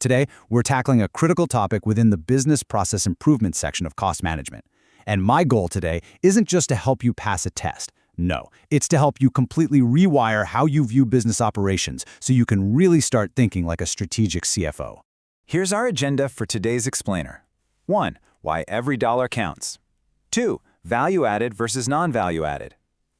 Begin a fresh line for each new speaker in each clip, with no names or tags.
Today, we're tackling a critical topic within the business process improvement section of cost management. And my goal today isn't just to help you pass a test. No, it's to help you completely rewire how you view business operations so you can really start thinking like a strategic CFO.
Here's our agenda for today's explainer. 1. Why every dollar counts. 2. Value added versus non-value added.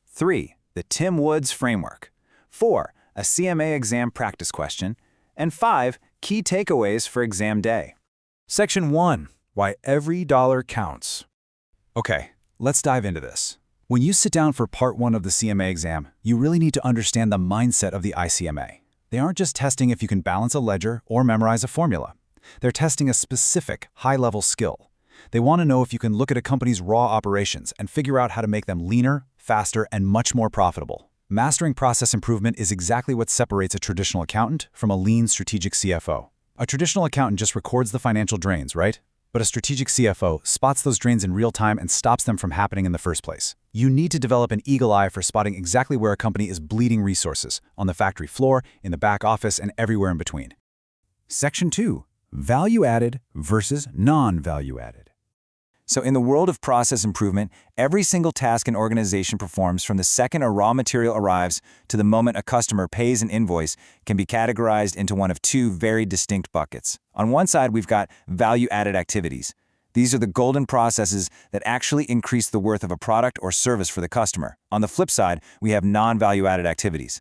3. The Tim Woods framework. 4. A CMA exam practice question. And 5. Key takeaways for exam day.
Section 1. Why every dollar counts. Okay, let's dive into this. When you sit down for part 1 of the CMA exam, you really need to understand the mindset of the ICMA. They aren't just testing if you can balance a ledger or memorize a formula. They're testing a specific, high-level skill. They want to know if you can look at a company's raw operations and figure out how to make them leaner, faster, and much more profitable. Mastering process improvement is exactly what separates a traditional accountant from a lean strategic CFO. A traditional accountant just records the financial drains, right? But a strategic CFO spots those drains in real time and stops them from happening in the first place. You need to develop an eagle eye for spotting exactly where a company is bleeding resources, on the factory floor, in the back office, and everywhere in between. Section 2. Value added versus non-value added.
So in the world of process improvement, every single task an organization performs from the second a raw material arrives to the moment a customer pays an invoice can be categorized into one of two very distinct buckets. On one side, we've got value-added activities. These are the golden processes that actually increase the worth of a product or service for the customer. On the flip side, we have non-value-added activities.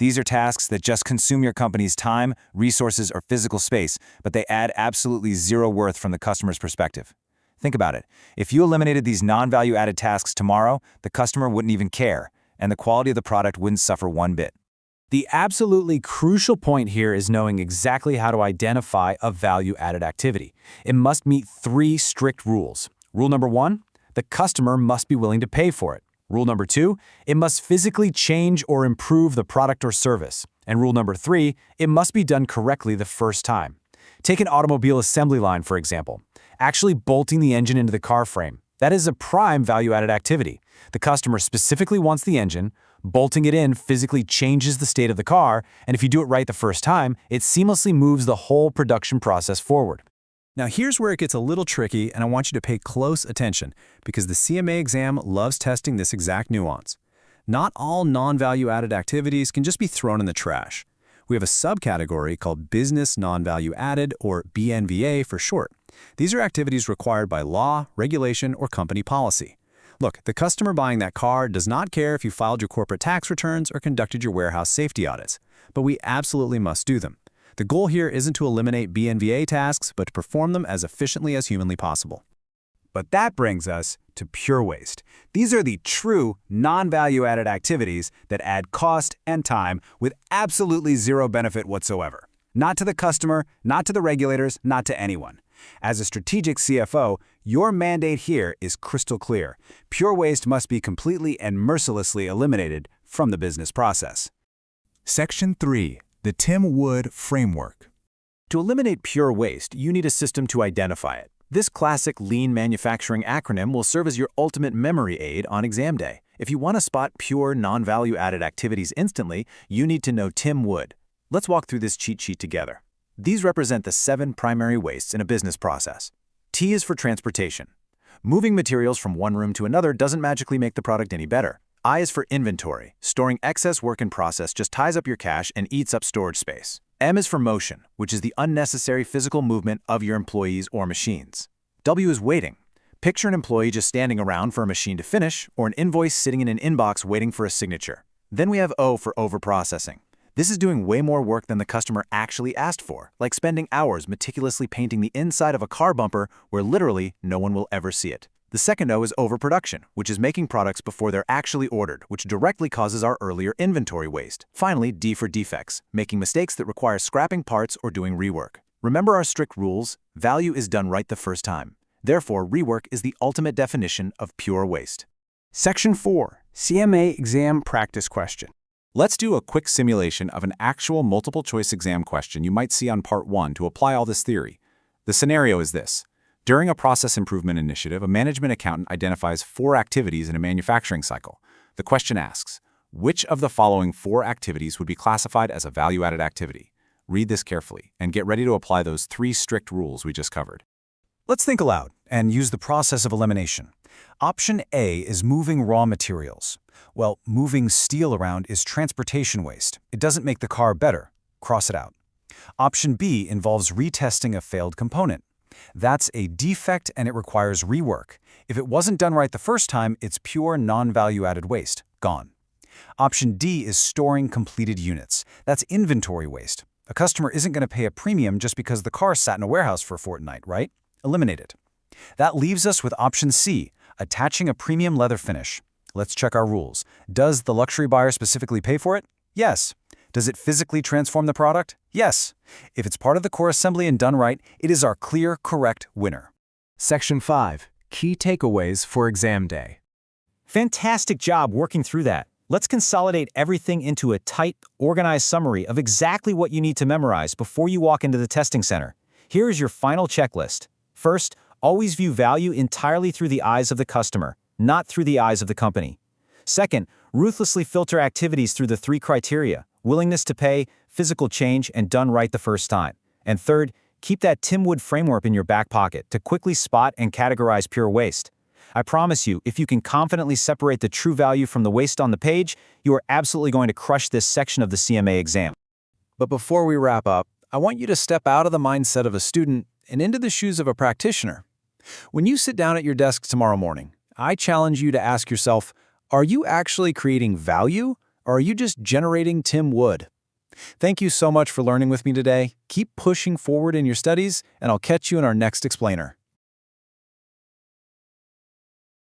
These are tasks that just consume your company's time, resources, or physical space, but they add absolutely zero worth from the customer's perspective. Think about it. If you eliminated these non-value-added tasks tomorrow, the customer wouldn't even care, and the quality of the product wouldn't suffer one bit.
The absolutely crucial point here is knowing exactly how to identify a value-added activity. It must meet 3 strict rules. Rule number 1, the customer must be willing to pay for it. Rule number 2, it must physically change or improve the product or service. And rule number 3, it must be done correctly the first time. Take an automobile assembly line, for example. Actually bolting the engine into the car frame. That is a prime value-added activity. The customer specifically wants the engine, bolting it in physically changes the state of the car, and if you do it right the first time, it seamlessly moves the whole production process forward.
Now here's where it gets a little tricky, and I want you to pay close attention, because the CMA exam loves testing this exact nuance. Not all non-value-added activities can just be thrown in the trash. We have a subcategory called Business Non-Value Added, or BNVA for short. These are activities required by law, regulation, or company policy. Look, the customer buying that car does not care if you filed your corporate tax returns or conducted your warehouse safety audits, but we absolutely must do them. The goal here isn't to eliminate BNVA tasks, but to perform them as efficiently as humanly possible. But that brings us to pure waste. These are the true non-value-added activities that add cost and time with absolutely zero benefit whatsoever. Not to the customer, not to the regulators, not to anyone. As a strategic CFO, your mandate here is crystal clear. Pure waste must be completely and mercilessly eliminated from the business process.
Section 3. The Tim Woods framework.
To eliminate pure waste, you need a system to identify it. This classic lean manufacturing acronym will serve as your ultimate memory aid on exam day. If you want to spot pure non-value-added activities instantly, you need to know Tim Woods. Let's walk through this cheat sheet together. These represent the 7 primary wastes in a business process. T is for transportation. Moving materials from one room to another doesn't magically make the product any better. I is for inventory. Storing excess work in process just ties up your cash and eats up storage space. M is for motion, which is the unnecessary physical movement of your employees or machines. W is waiting. Picture an employee just standing around for a machine to finish, or an invoice sitting in an inbox waiting for a signature. Then we have O for overprocessing. This is doing way more work than the customer actually asked for, like spending hours meticulously painting the inside of a car bumper where literally no one will ever see it. The second O is overproduction, which is making products before they're actually ordered, which directly causes our earlier inventory waste. Finally, D for defects, making mistakes that require scrapping parts or doing rework. Remember our strict rules: value is done right the first time. Therefore, rework is the ultimate definition of pure waste.
Section 4. CMA exam practice question. Let's do a quick simulation of an actual multiple-choice exam question you might see on Part 1 to apply all this theory. The scenario is this. During a process improvement initiative, a management accountant identifies 4 activities in a manufacturing cycle. The question asks, which of the following 4 activities would be classified as a value-added activity?
Read this carefully and get ready to apply those 3 strict rules we just covered.
Let's think aloud and use the process of elimination. Option A is moving raw materials. Well, moving steel around is transportation waste. It doesn't make the car better. Cross it out. Option B involves retesting a failed component. That's a defect and it requires rework. If it wasn't done right the first time, it's pure non-value-added waste. Gone. Option D is storing completed units. That's inventory waste. A customer isn't going to pay a premium just because the car sat in a warehouse for a fortnight, right? Eliminate it. That leaves us with option C, attaching a premium leather finish. Let's check our rules. Does the luxury buyer specifically pay for it? Yes. Does it physically transform the product? Yes. If it's part of the core assembly and done right, it is our clear, correct winner.
Section 5. Key takeaways for exam day.
Fantastic job working through that. Let's consolidate everything into a tight, organized summary of exactly what you need to memorize before you walk into the testing center. Here is your final checklist. First, always view value entirely through the eyes of the customer, not through the eyes of the company. Second, ruthlessly filter activities through the 3 criteria: willingness to pay, physical change, and done right the first time. And third, keep that Tim Wood framework in your back pocket to quickly spot and categorize pure waste. I promise you, if you can confidently separate the true value from the waste on the page, you are absolutely going to crush this section of the CMA exam.
But before we wrap up, I want you to step out of the mindset of a student and into the shoes of a practitioner. When you sit down at your desk tomorrow morning, I challenge you to ask yourself, are you actually creating value, or are you just generating Tim Wood? Thank you so much for learning with me today. Keep pushing forward in your studies, and I'll catch you in our next explainer.